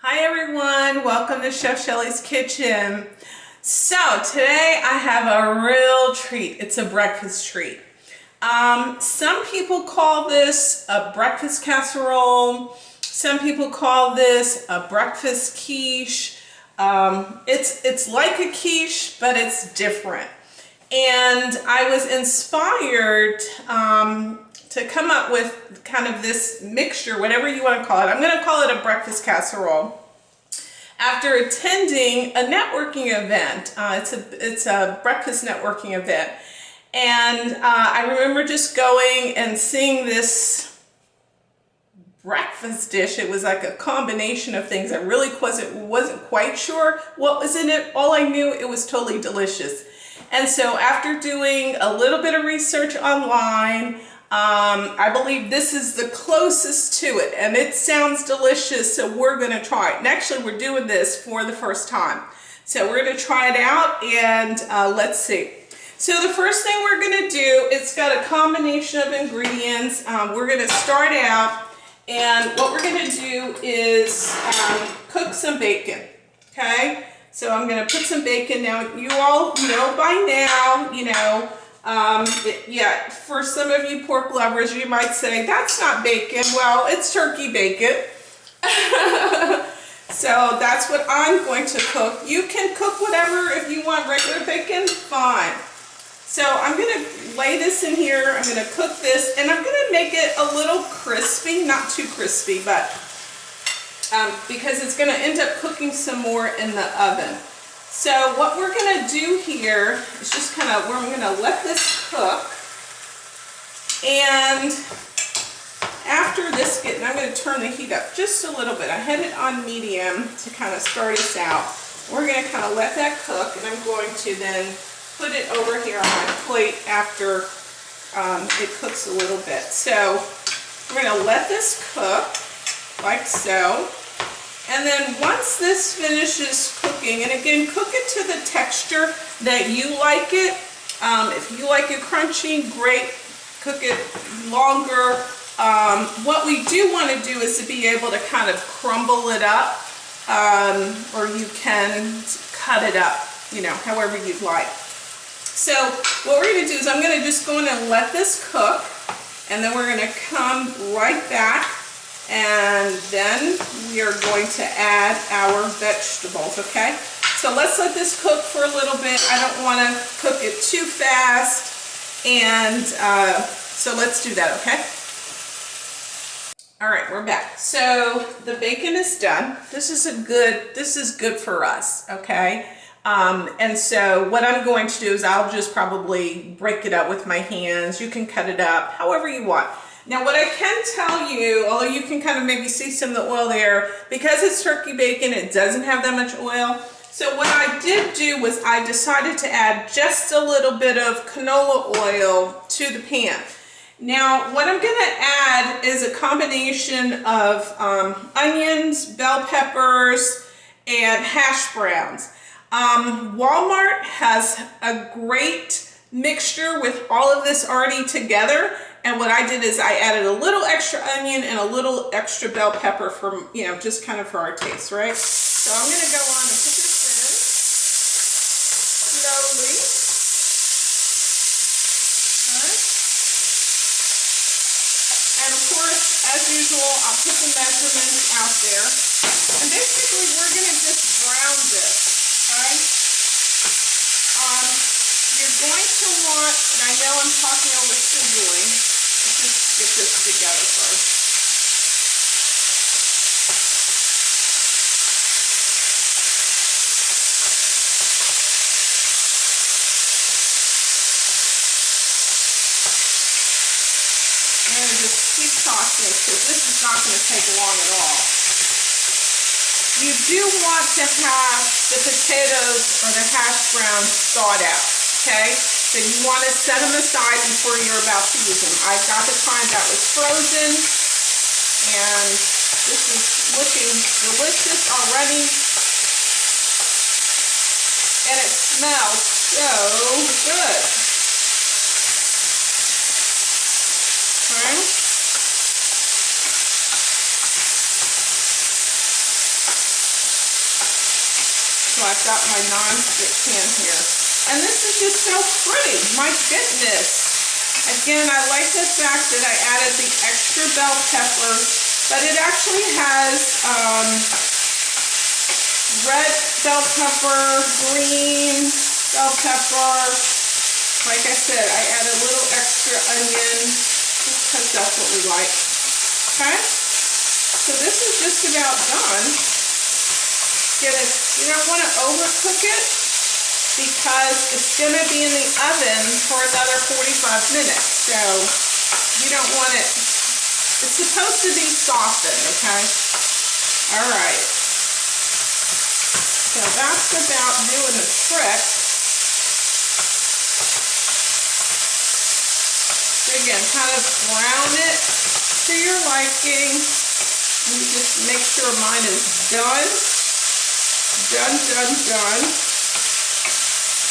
Hi everyone, welcome to Chef Shelley's Kitchen. So today I have a real treat. It's a breakfast treat. Some people call this a breakfast casserole. Some people call this a breakfast quiche. It's like a quiche, but it's different. And I was inspired to come up with kind of this mixture, whatever you want to call it. I'm going to call it a breakfast casserole. After attending a networking event, it's a breakfast networking event, and I remember just going and seeing this breakfast dish. It was like a combination of things. I really wasn't quite sure what was in it. All I knew, it was totally delicious. And so after doing a little bit of research online, I believe this is the closest to it, and it sounds delicious, so we're going to try it. And actually, we're doing this for the first time. So we're going to try it out, and let's see. So the first thing we're going to do, it's got a combination of ingredients. We're going to start out, and what we're going to do is cook some bacon, okay? So I'm going to put some bacon. Now, you all know by now, yeah, for some of you pork lovers, you might say, that's not bacon. Well, it's turkey bacon. So that's what I'm going to cook. You can cook whatever. If you want regular bacon, fine. So I'm going to lay this in here. I'm going to cook this, and I'm going to make it a little crispy, not too crispy, but because it's going to end up cooking some more in the oven. So what we're going to do here is just kind of, we're going to let this cook, and after this I'm going to turn the heat up just a little bit. I had it on medium to kind of start us out. We're going to kind of let that cook, and I'm going to then put it over here on my plate after it cooks a little bit. So we're going to let this cook like so. And then once this finishes cooking, and again, cook it to the texture that you like it. If you like it crunchy, great. Cook it longer. What we do want to do is to be able to kind of crumble it up, or you can cut it up, however you'd like. So what we're going to do is I'm going to just go in and let this cook, and then we're going to come right back. And then we are going to add our vegetables, okay? So let's let this cook for a little bit. I don't want to cook it too fast. And so let's do that, okay? All right, we're back. So the bacon is done. This is good for us, okay? And so what I'm going to do is I'll just probably break it up with my hands. You can cut it up however you want. Now what I can tell you, although you can kind of maybe see some of the oil there, because it's turkey bacon, it doesn't have that much oil. So what I did do was I decided to add just a little bit of canola oil to the pan. Now what I'm going to add is a combination of onions, bell peppers, and hash browns. Walmart has a great mixture with all of this already together. And what I did is I added a little extra onion and a little extra bell pepper for, just kind of for our taste, right? So I'm going to go on and put this in slowly. All right. And of course, as usual, I'll put the measurements out there. And basically, we're going to just brown this, okay? You're going to want, and I know I'm talking over sizzling, let's just get this together first. I'm going to just keep tossing because this is not going to take long at all. You do want to have the potatoes or the hash browns thawed out, okay? So you want to set them aside before you're about to use them. I've got the kind that was frozen, and this is looking delicious already. And it smells so good. Okay. I've got my non-stick pan here. And this is just so pretty, my goodness. Again, I like the fact that I added the extra bell pepper, but it actually has red bell pepper, green bell pepper. Like I said, I add a little extra onion, just because that's what we like. Okay? So this is just about done. You don't want to overcook it because it's going to be in the oven for another 45 minutes. So you don't want it, it's supposed to be softened, okay? All right. So that's about doing the trick. So again, kind of brown it to your liking. You just make sure mine is done. Done.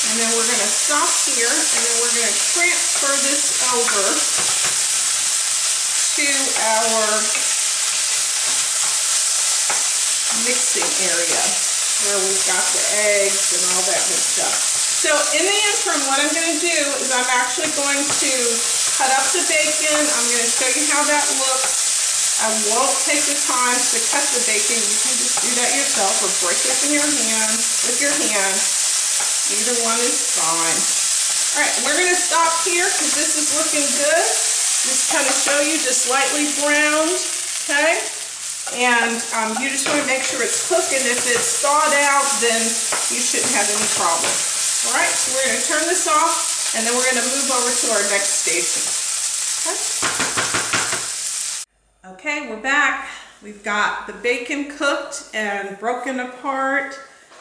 And then we're going to stop here, and then we're going to transfer this over to our mixing area where we've got the eggs and all that good stuff. So in the interim, what I'm going to do is I'm actually going to cut up the bacon. I'm going to show you how that looks. I won't take the time to cut the bacon. You can just do that yourself or break it up in your hand with your hand. Either one is fine. All right, we're going to stop here because this is looking good. Just kind of show you just lightly browned, okay? And you just want to make sure it's cooking. If it's thawed out, then you shouldn't have any problem. All right, so we're going to turn this off, and then we're going to move over to our next station. Okay, we're back. We've got the bacon cooked and broken apart.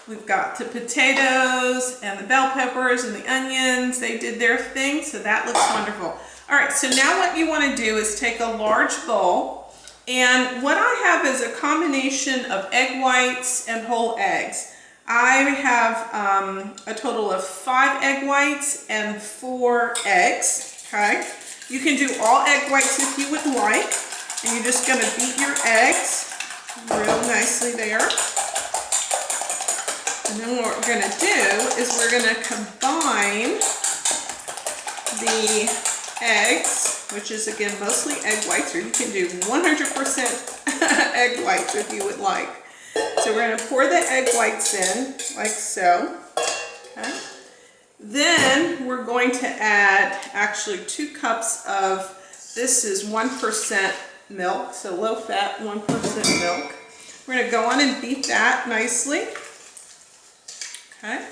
We've got the potatoes and the bell peppers and the onions. They did their thing, so that looks wonderful. All right, so now what you want to do is take a large bowl, and what I have is a combination of egg whites and whole eggs. I have a total of 5 egg whites and 4 eggs, okay? You can do all egg whites if you would like. And you're just going to beat your eggs real nicely there. And then what we're going to do is we're going to combine the eggs, which is again mostly egg whites, or you can do 100% egg whites if you would like. So we're going to pour the egg whites in like so. Okay. Then we're going to add actually 2 cups of, this is 1% milk, so low fat, 1% milk. We're going to go on and beat that nicely. Okay.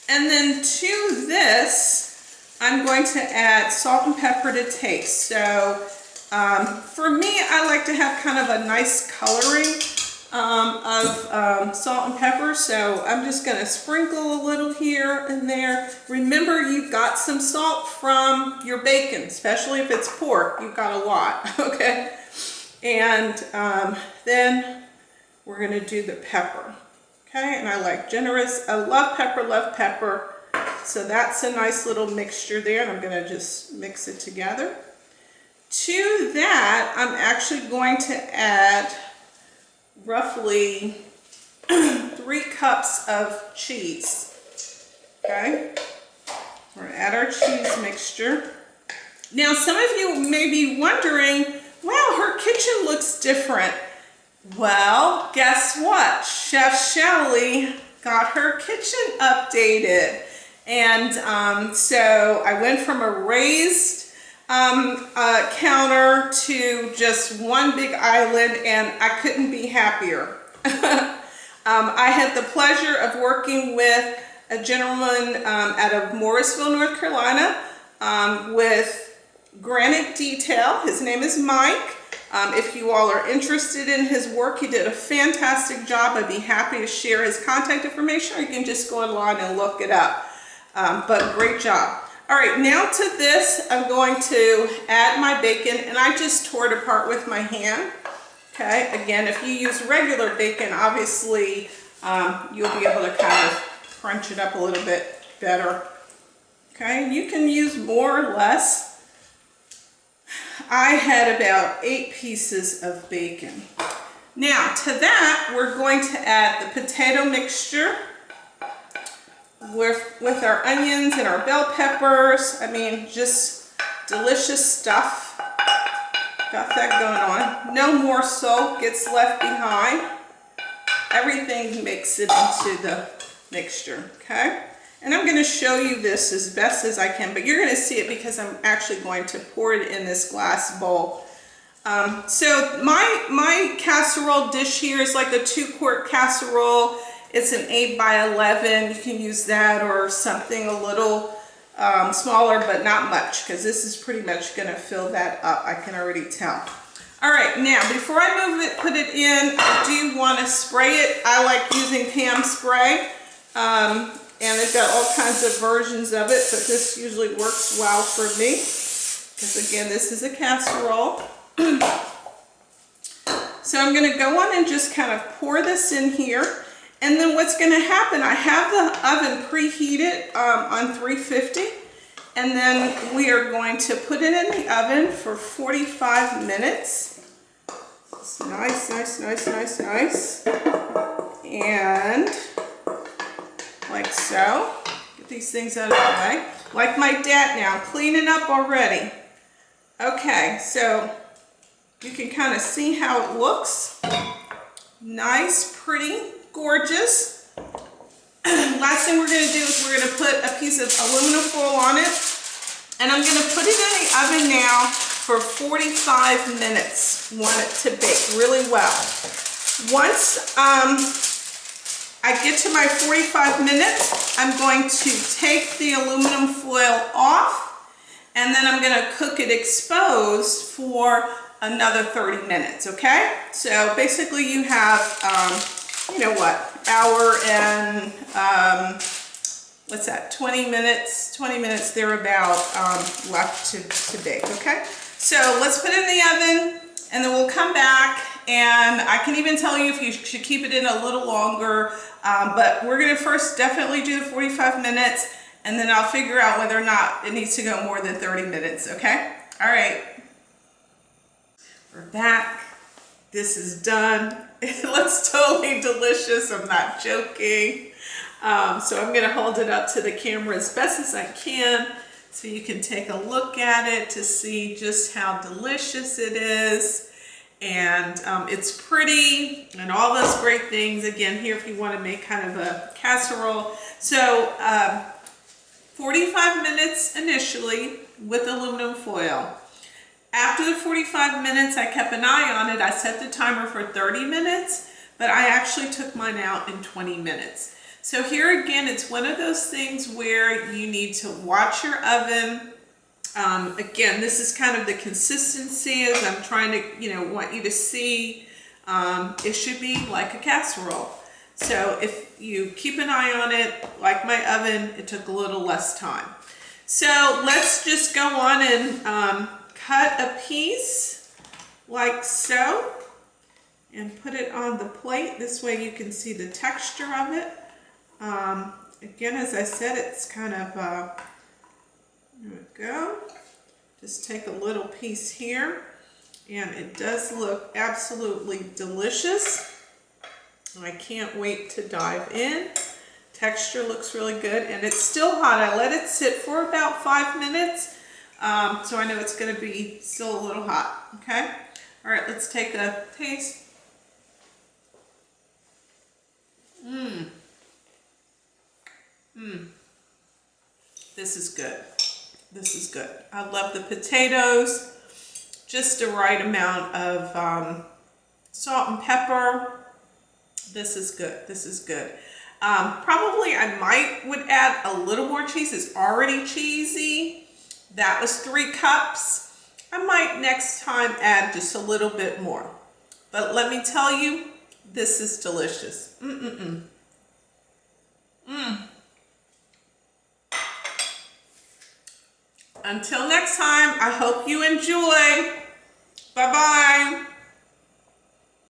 And then to this, I'm going to add salt and pepper to taste. So for me, I like to have kind of a nice coloring of salt and pepper. So I'm just going to sprinkle a little here and there. Remember, you've got some salt from your bacon, especially if it's pork. You've got a lot, okay? And then we're going to do the pepper, okay? And I like generous. I love pepper. So that's a nice little mixture there, and I'm going to just mix it together. To that, I'm actually going to add roughly 3 cups of cheese, okay? We're going to add our cheese mixture. Now, some of you may be wondering, wow, her kitchen looks different. Well, guess what? Chef Shelley got her kitchen updated. And so I went from a raised counter to just one big island, and I couldn't be happier. I had the pleasure of working with a gentleman out of Morrisville, North Carolina, with granite detail. His name is Mike. If you all are interested in his work, he did a fantastic job. I'd be happy to share his contact information, or you can just go online and look it up. But great job. All right, now to this, I'm going to add my bacon, and I just tore it apart with my hand. Okay, again, if you use regular bacon, obviously you'll be able to kind of crunch it up a little bit better. Okay, you can use more or less. I had about 8 pieces of bacon. Now, to that, we're going to add the potato mixture. with our onions and our bell peppers. I mean, just delicious stuff. Got that going on. No more salt gets left behind. Everything makes it into the mixture, okay? And I'm going to show you this as best as I can, but you're going to see it because I'm actually going to pour it in this glass bowl. So my casserole dish here is like a 2-quart casserole. It's an 8 by 11. You can use that or something a little smaller, but not much, because this is pretty much going to fill that up. I can already tell. All right, now before I move it, put it in, I do want to spray it. I like using Pam spray, and they've got all kinds of versions of it, but this usually works well for me, because again, this is a casserole. So I'm going to go on and just kind of pour this in here, and then what's going to happen, I have the oven preheated on 350. And then we are going to put it in the oven for 45 minutes. It's nice, nice, nice, nice, nice. And like so. Get these things out of the way. Like my dad now, cleaning up already. Okay, so you can kind of see how it looks. Nice, pretty, gorgeous. Last thing we're going to do is we're going to put a piece of aluminum foil on it, and I'm going to put it in the oven now for 45 minutes. Want it to bake really well. Once I get to my 45 minutes, I'm going to take the aluminum foil off, and then I'm going to cook it exposed for another 30 minutes, okay? So basically you have, you know what, hour and what's that, 20 minutes thereabout left to bake, okay? So let's put it in the oven, and then we'll come back, and I can even tell you if you should keep it in a little longer, but we're gonna first definitely do the 45 minutes, and then I'll figure out whether or not it needs to go more than 30 minutes, okay? All right, we're back. This is done. It looks totally delicious. I'm not joking. So I'm going to hold it up to the camera as best as I can so you can take a look at it to see just how delicious it is. And it's pretty and all those great things. Again, here if you want to make kind of a casserole. So 45 minutes initially with aluminum foil. After the 45 minutes, I kept an eye on it. I set the timer for 30 minutes, but I actually took mine out in 20 minutes. So here again, it's one of those things where you need to watch your oven. Again, this is kind of the consistency as I'm trying to, want you to see. It should be like a casserole. So if you keep an eye on it, like my oven, it took a little less time. So let's just go on and cut a piece like so and put it on the plate. This way you can see the texture of it. Again, as I said, it's kind of, there we go. Just take a little piece here, and it does look absolutely delicious. I can't wait to dive in. Texture looks really good, and it's still hot. I let it sit for about 5 minutes. So I know it's going to be still a little hot, okay? All right, let's take a taste. This is good. This is good. I love the potatoes. Just the right amount of salt and pepper. This is good. This is good. Probably I would add a little more cheese. It's already cheesy. That was 3 cups. I might next time add just a little bit more. But let me tell you, this is delicious. Until next time, I hope you enjoy. Bye-bye.